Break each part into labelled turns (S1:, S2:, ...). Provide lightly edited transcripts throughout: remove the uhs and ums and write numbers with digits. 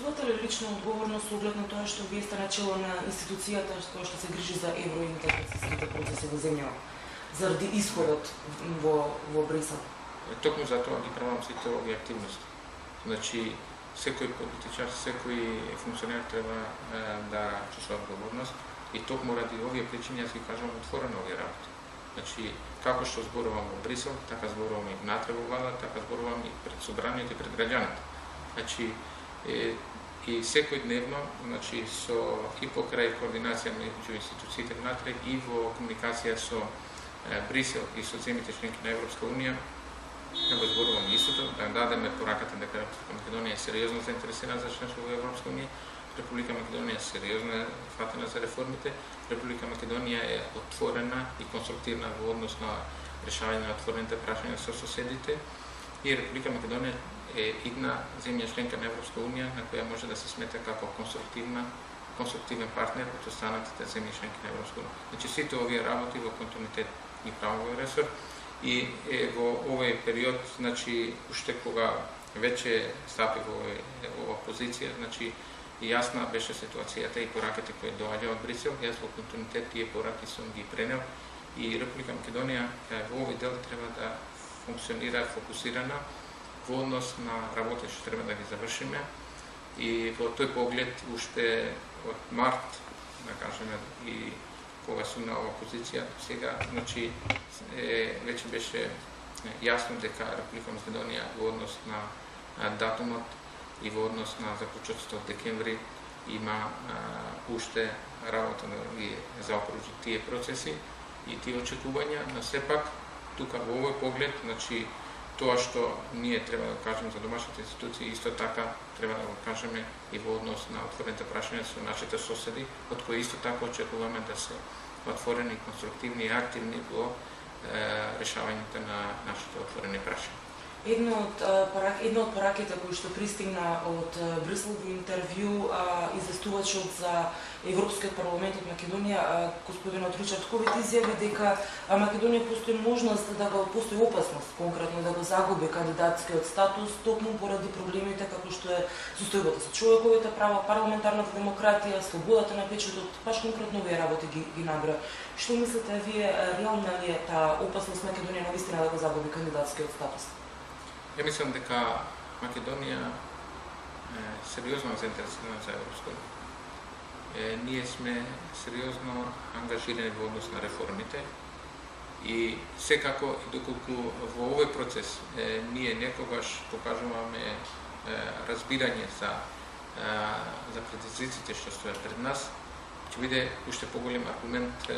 S1: носувате ли лична одговорност со оглед на тоа што вие сте начело на институцијата која што се грижи за евроинтеграцијските процеси во земјава, заради исходот во Брисел?
S2: Токму за тоа ги правам сите овие активности. Значи, секој политичар, секој функционер треба да чувствува одговорност и токму ради овие причини јас ги кажам отворено овие работи. Значи, како што зборувам во Брисел, така зборувам и внатре во влада, така зборувам и пред собранието и пред граѓаните. Значи, и секојдневно, значи, и покрај координација меѓу институциите внатре и во комуникација со Брисел и со земјите членки на Европска унија, го зборувам истото, да дадеме пораката дека Република Македонија е сериозно заинтересирана за членство во Европска унија, Република Македонија е сериозно фатена за реформите, Република Македонија е отворена и конструктивна во однос на решавање на отворените прашања со соседите и Република Македонија е една земја членка на Европска унија на која може да се смета како конструктивен партнер од останатите земји членки на Европска унија. Значи сите овие работи во континуитет ги правам во ресор и во овој период, значи уште кога веќе стапи во ова позиција, значи јасна беше ситуацијата и пораките кои доаѓа од Брисел, јас во континуитет тие пораки сум ги пренел и Република Македонија во овој дел треба да функционира фокусирана во однос на работа што треба да ги завршиме и во тој поглед уште од март, да кажеме, и кога сум на ова позиција, сега, значи, веќе беше јасно дека Република Македонија во однос на датумот и во однос на заклучоците од декември има уште работа да ги заокружи тие процеси и тие очекувања, но сепак тука во овој поглед, значи тоа што ние треба да кажеме за домашните институции, исто така треба да го кажеме и во однос на отворените прашања со нашите соседи, од кои исто така очекуваме да се отворени, конструктивни и активни во решавањето на нашите отворени прашања.
S1: Една од пораките кои што пристигна од Брисел во интервју известувачот за Европскиот парламент од Македонија, господинот Ричард Ковид, изјави дека Македонија постои можност постои опасност конкретно да го загуби кандидатскиот статус токму поради проблемите како што е состојбата со човековите права, парламентарната демократија, слободата на печатот, баш конкретно овие работи ги набра. Што мислите вие, реална ли е таа опасност Македонија навистина да го загуби кандидатскиот статус?
S2: Ја мислам дека Македонија е сериозно заинтересирана за Европска унија. Ние сме сериозно ангажирани во однос на реформите и секако и доколку во овој процес ние некогаш покажуваме разбирање за предизвиците што стојат пред нас, ќе биде уште поголем аргумент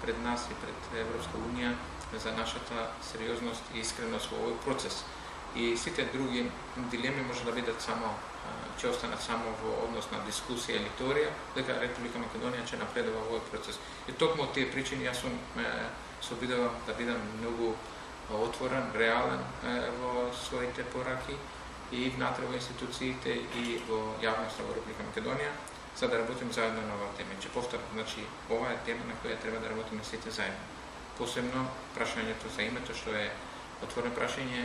S2: пред нас и пред Европска унија за нашата сериозност и искреност во овој процес. И сите други дилеми може да бидат само, ќе останат само во однос на дискусија или теорија, дека Република Македонија ќе напредува во овој процес. И токму од тие причини јас се обидувам да бидам многу отворен, реален во своите пораки и внатре во институциите и во јавноста во Република Македонија, за да работим заедно на оваа тема. Ќе повторам, значи ова е тема на која треба да работиме сите заедно. Посебно прашањето за името што е отворено прашање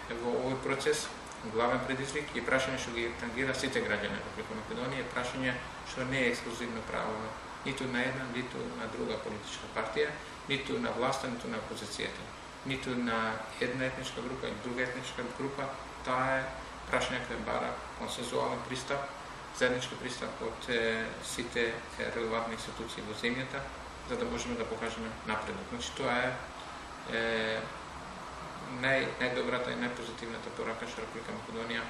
S2: во овој процес, главен предизвик и прашање што ги тангира сите граѓани на Република Македонија, прашање што не е ексклузивно право ниту на една, ниту на друга политичка партија, ниту на власта, ниту на опозицијата, ниту на една етничка група и друга етничка група. Таа е прашање кој бара консензуален пристап, заеднички пристап од сите релевантни институции во земјата, за да можеме да покажеме напредок. Значи тоа е најдобрата и најпозитивната порака што Република Македонија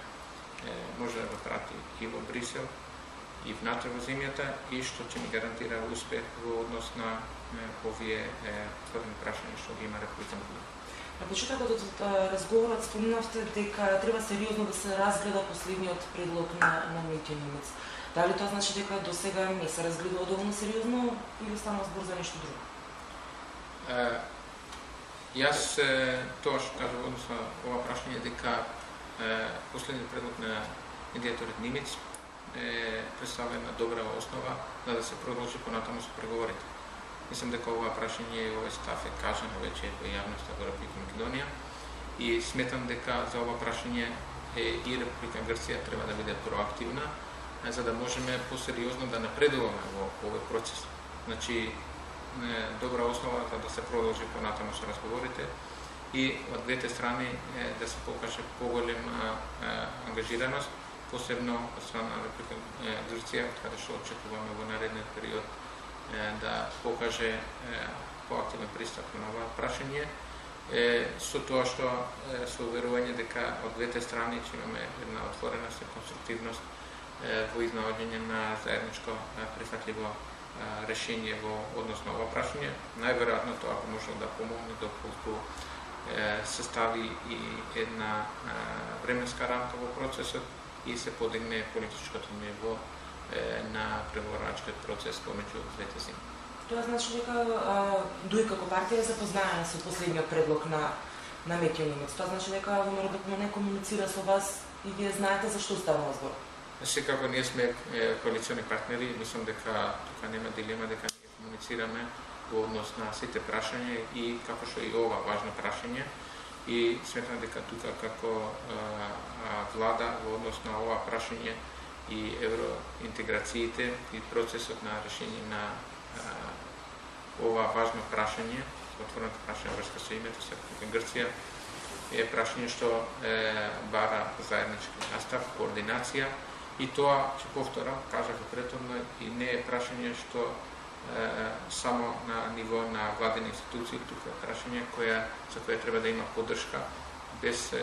S2: може да го прати и во Брисел, и внатре во земјата, и што ќе ни гарантира успех во однос на овие отворени прашања што ги има Република Македонија.
S1: На почетокот од разговорот спомнавте дека треба сериозно да се разгледа последниот предлог на Митјо Немец. Дали тоа значи дека до сега не се разгледува доволно сериозно или станува збор за нешто друго?
S2: Јас тоа што кажав во однос на ова прашање дека последниот предлог на медијаторот Немец представува една добра основа за да се продолжи понатаму со преговорите. Мислам дека ова прашање и овој став е кажано веќе во јавноста во Република Македонија и сметам дека за ова прашање и Република Грција треба да биде проактивна, за да можеме посериозно да напредуваме во овој процес. Значи, добра основа да се продолжи понатаму со разговорите и од двете страни да се покаже поголема ангажираност, посебно од страна на Република Грција, каде што очекуваме во наредниот период да покаже поактивен пристап на ова прашање, со тоа што со уверување дека од двете страни ќе имаме една отвореност и конструктивност во изнаоѓање на заедничко прифатливо решение во однос на ова прашање. Најверојатно тоа би можело да помогне доколку се стави и една временска рамка во процесот и се подигне политичкото ниво на преговорачкиот процес помеѓу двете земји.
S1: Тоа значи дека ДУИ како партија е запознаена со последниот предлог на Меќо Немец. Тоа значи дека ВМРО ДПМН комуницира со вас и вие знаете за што става збор.
S2: Секако ние сме коалициони партнери, мислам дека тука нема дилема дека ние комуницираме во однос на сите прашања и како што и ова важно прашање и сметам дека тука како влада во однос на ова прашање и евроинтеграциите и процесот на решение на ова важно прашање, отвореното прашање врска со името со Грција, е прашање што бара заеднички настав, координација и тоа, ќе повторам, кажав и претhodно, и не е прашање што само на ниво на владени институции, тука е прашање за кое треба да има поддршка без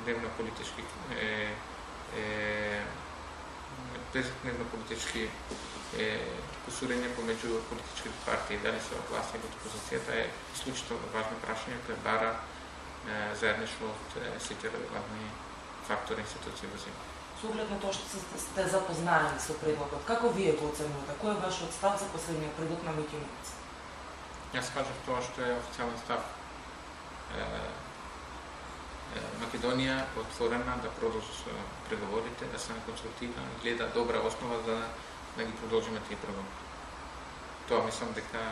S2: дневно-политички кусурење помеѓу политичките партии, дали се од власт или од опозицијата, е исклучително важно прашање кое бара заедничко од сите релевантни фактори институции во земја.
S1: Со оглед на тоа што сте запознаени со предлогот, како вие го оценувате? Кој е вашиот став за последниот предлог на Меќо Немец?
S2: Јас кажав тоа што е официјален став. Македонија отворена да продолжи со преговорите, да се конструктивна и гледа добра основа за да ги продолжиме тие преговори. Тоа мислам дека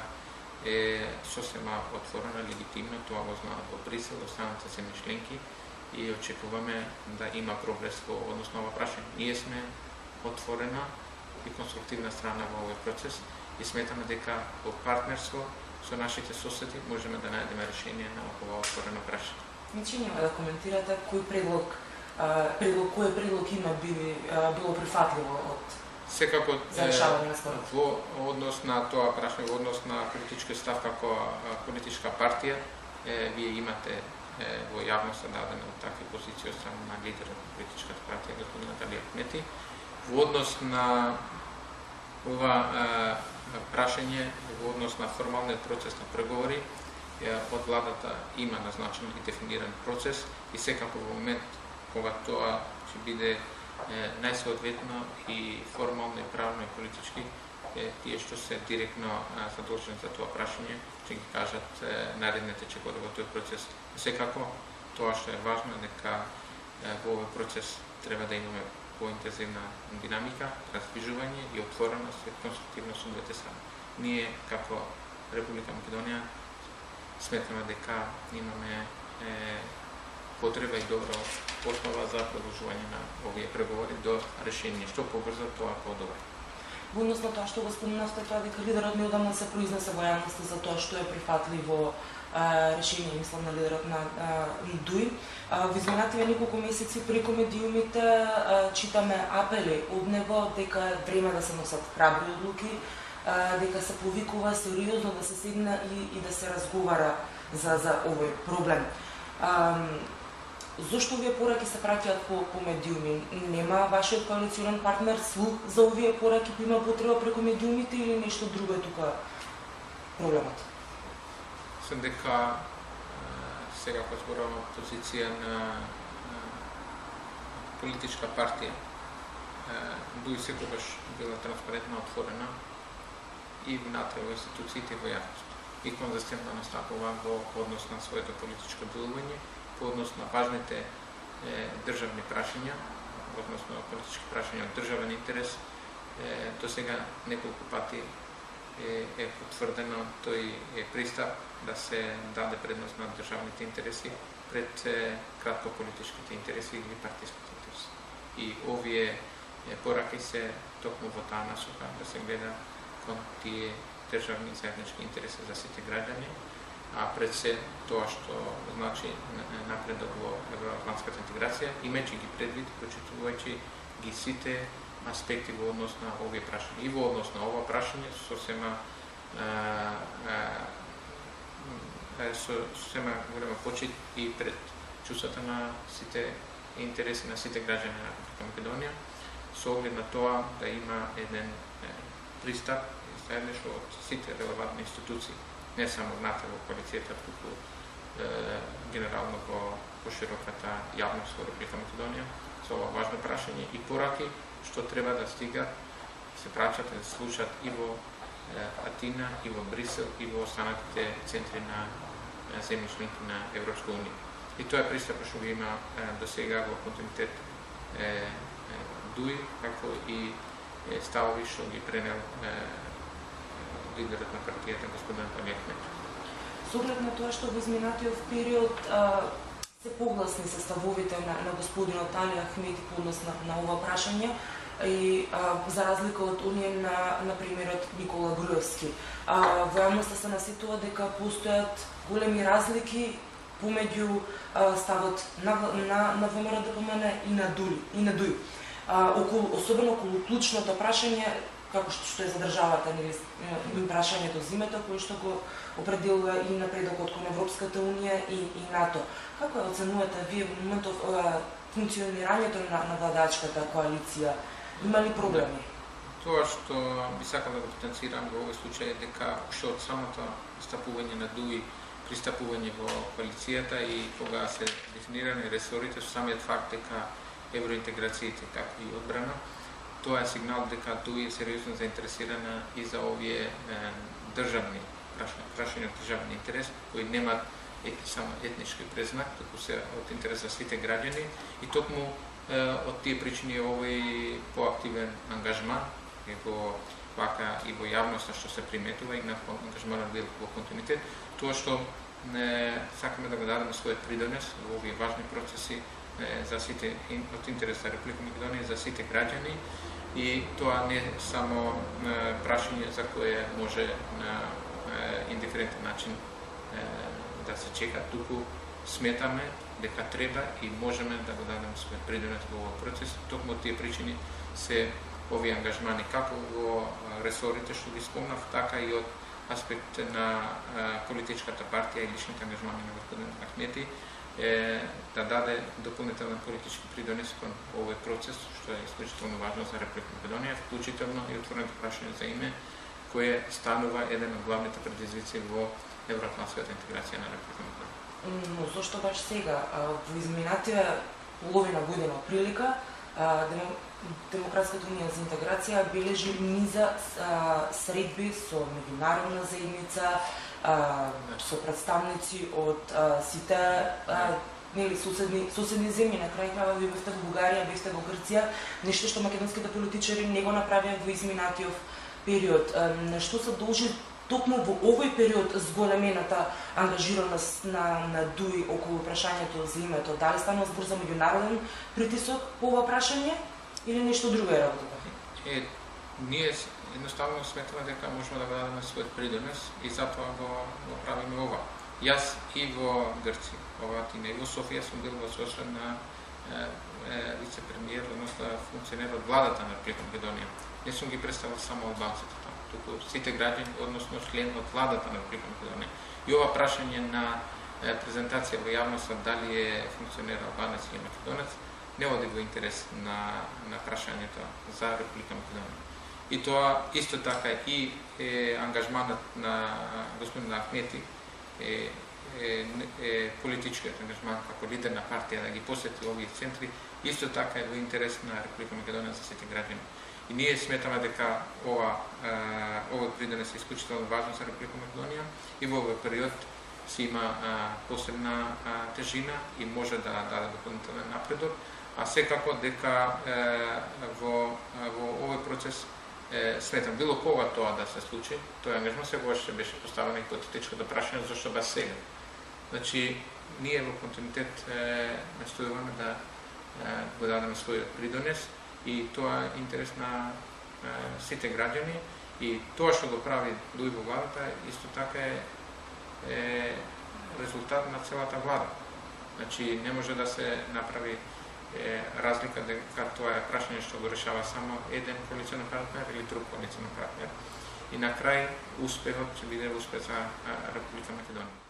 S2: е сосема отворена, легитимно, тоа го знаат во Брисел, останалите земји членки и очекуваме да има прогрес во однос на ова прашање. Ние сме отворена и конструктивна страна во овој процес и сметаме дека во партнерство со нашите соседи можеме да најдеме решение на ова отворено прашање.
S1: Значи нема да коментирате кој кој предлог има било прифатливо од
S2: секако
S1: за решавање на спорот.
S2: Во однос на тоа прашање, во однос на политички став како политичка партија, вие имате во јавноста дадена такви позиции од страна на лидерот на политичката партија господин Наталија Ахмети. Во однос на ова прашање, во однос на формалниот процес на преговори, од владата има назначен и дефиниран процес и секако во момент кога тоа ќе биде најсоодветно и формално и правно и политички, тие што се директно задолжени за тоа прашање ќе ги кажат наредните чекори во тој процес. Секако тоа што е важно е дека во овој процес треба да имаме поинтензивна динамика, раздвижување и отвореност и конструктивност од двете страни. Ние како Република Македонија сметаме дека имаме потреба и добра основа за продолжување на овие преговори до решение. Што побрзо, тоа подобро.
S1: Во однос на тоа што го спомнавте, тоа дека лидерот неодамна се произнесе во јавноста за тоа што е прифатливо решение, мислам на лидерот на ДУИ. Во изминативе неколку месеци преку медиумите читаме апели од него дека е време да се носат храбри одлуки, дека се повикува сериозно да се седне и да се разговара за овој проблем. Зошто овие пораки се праќаат по медиуми? Нема вашиот коалиционен партнер слух за овие пораки, има потреба преку медиумите или нешто друго е тука проблемот?
S2: Мислам дека сега кога зборуваме позиција на политичка партија, ДУИ секогаш била транспарентна, отворена и внатре во институциите и во јавност. И конзистентно настапува во однос на своето политичко делување, по однос на важните државни прашања, односно политички прашања од државен интерес. До сега неколку пати е потврдено тој пристап да се даде предност на државните интереси пред кратко политичките интереси или партиските интереси. И овие пораки се токму во таа насока да се гледа кон тие државни заеднички интереси за сите граѓани, а пред се тоа што значи напредок во евроатлантската интеграција, имајќи ги предвид, прочитувајќи ги сите аспекти во однос на овие прашања. И во однос на ова прашање сосема голема почит и пред чувствата на сите интереси на сите граѓани на Република Македонија, со оглед на тоа да има еден пристап заедничко од сите релевантни институции, не само внатре во коалицијата, туку генерално во широката јавност во Република Македонија, со ова важно прашање и пораки што треба да стигат, се праќат и да слушат и во Атина, и во Брисел, и во останатите центри на земји членки на Европска унија. И тоа е пристап што го има до сега во континуитет ДУИ, како и ставови што ги пренел лидерот на партијата господин Али Ахметов.
S1: Со оглед на тоа што во изминатиот период се погласни се ставовите на господинот Али Ахметов по однос на ова прашање, и за разлика од оние на примерот Никола Груевски. Во јавноста се насетува дека постојат големи разлики помеѓу ставот на ВМРО ДПМН и на ДУИ. Особено околу клучното прашање, како што е за државата, прашањето за името, кој што го определува и напредокот кон Европската унија и НАТО. Како ја оценувате вие во моментов функционирањето на владачката коалиција? Има ли проблеми?
S2: Тоа што би сакал да го потенцирам во овој случај е дека уште од самото стапување на ДУИ, пристапување во коалицијата и кога се дефинирани ресорите, со самиот факт дека евроинтеграциите, како и одбрана, тоа е сигнал дека ДУИ е сериозно заинтересирана и за овие државни прашања од државни интерес, кои немаат само етнички презнак, туку се од интерес за сите граѓани и токму од тие причини овој поактивен ангажман вака и во јавноста што се приметува и на ангажманот бил во континуитет, тоа што сакаме да го дадеме својот придонес во овие важни процеси за сите од интерес за Република Македонија за сите граѓани и тоа не само прашање за кое може на индиферентен начин да се чека, туку сметаме дека треба и можеме да го дадеме својот придонес во овој процес. Токму од тие причини се овие ангажмани како во ресорите што ги спомнав, така и од аспект на политичката партија и личните ангажмани на господин Ахмети да даде дополнителен политички придонес кон овој процес, што е исклучително важно за Република Македонија, вклучително и отворено прашање за име, кое станува еден од главните предизвици во евроатлантската интеграција на Република Македонија.
S1: Но зошто баш сега, во изминатија половина година прилика, Демократската унија за интеграција бележи низа средби со меѓународна заедница, со представници од сите соседни земји. На крај крајва ви бевте во Бугарија, бевте во Грција, нешто што македонските политичари не го направија во изминатиот период. На што се должи токму во овој период зголемената ангажираност на ДУИ околу прашањето за името? Дали станува збор за меѓународен притисок по ова прашање или нешто друго е работата?
S2: Ние едноставно сметаме дека можеме да го дадеме својот придонес и затоа го правиме ова. Јас и во Грција, во Атина и во Софија сум бил во сосред на вице-премиер, односно функционер од владата на Република Македонија. Не сум ги представил само албанците таму, туку сите граѓани, односно член од владата на Република Македонија. И ова прашање на презентација во јавноста дали е функционер албанец или македонец не оди во интерес на прашањето за Република Македонија. И тоа исто така и ангажманот на господин Ахмети политичкиот ангажман како лидер на партија да ги посети овие центри, исто така е во интерес на Република Македонија за сите граѓани. И ние сметаме дека овој придонес е исклучително важно за Република Македонија и во овој период си има посебна тежина и може да даде дополнителен напредок, а секако дека во овој процес сметам било кога тоа да се случи, тој ангажман секогаш ще беше поставено и хипотетичко да прашање зашто баш сега. Значи, ние во континуитет настојуваме да го дадеме својот придонес и тоа е интерес на сите граѓани и тоа што го прави Дуј во владата исто така е резултат на целата влада. Значи не може да се направи разлика дека тоа е прашање што го решава само еден коалиционен партнер или друг коалиционен партнер. И на крај успехот ќе биде успех за Република Македонија.